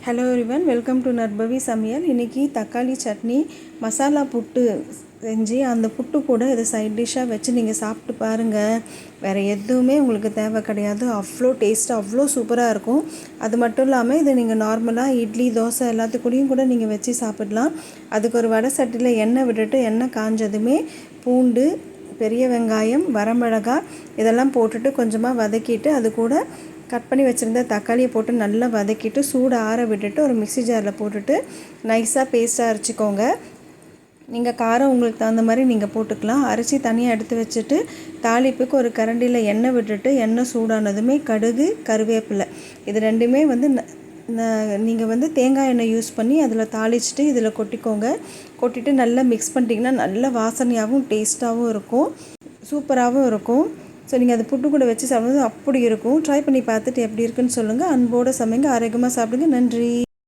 Hello everyone, welcome to நர்பவி சமையல். இன்றைக்கி தக்காளி சட்னி மசாலா புட்டு செஞ்சு அந்த புட்டு கூட இதை சைட் டிஷ்ஷாக வச்சு நீங்கள் சாப்பிட்டு பாருங்கள். வேறு எதுவுமே உங்களுக்கு தேவை கிடையாது. அவ்வளோ டேஸ்ட்டு, அவ்வளோ சூப்பராக இருக்கும். அது மட்டும் இல்லாமல் இதை நீங்கள் நார்மலாக இட்லி, தோசை எல்லாத்துக்கூடையும் கூட நீங்கள் வச்சு சாப்பிடலாம். அதுக்கு ஒரு வடை சட்டியில் எண்ணெய் விட்டுட்டு எண்ணெய் காஞ்சதுமே பூண்டு, பெரிய வெங்காயம், வரமிளகாய் இதெல்லாம் போட்டுட்டு கொஞ்சமாக வதக்கிட்டு அது கூட கட் பண்ணி வச்சுருந்த தக்காளியை போட்டு நல்லா வதக்கிட்டு சூடு ஆற விட்டுட்டு ஒரு மிக்ஸி ஜாரில் போட்டுட்டு நைஸாக பேஸ்ட்டாக அரைச்சிக்கோங்க. நீங்கள் காரம் உங்களுக்கு தகுந்த மாதிரி நீங்கள் போட்டுக்கலாம். அரைச்சி தனியாக எடுத்து வச்சுட்டு தாளிப்புக்கு ஒரு கரண்டியில் எண்ணெய் விட்டுட்டு எண்ணெய் சூடானதுமே கடுகு, கருவேப்பிலை இது ரெண்டுமே நீங்கள் தேங்காய் எண்ணெய் யூஸ் பண்ணி அதில் தாளிச்சிட்டு இதில் கொட்டிட்டு நல்லா மிக்ஸ் பண்ணிட்டீங்கன்னா நல்ல வாசனையாகவும் டேஸ்ட்டாகவும் இருக்கும், சூப்பராகவும் இருக்கும். ஸோ நீங்கள் அது புட்டு கூட வச்சு சாப்பிடும்போது அப்படி இருக்கும். ட்ரை பண்ணி பார்த்துட்டு எப்படி இருக்குன்னு சொல்லுங்கள். அன்போடு சமைங்க, ஆரோக்கியமாக சாப்பிடுங்க. நன்றி.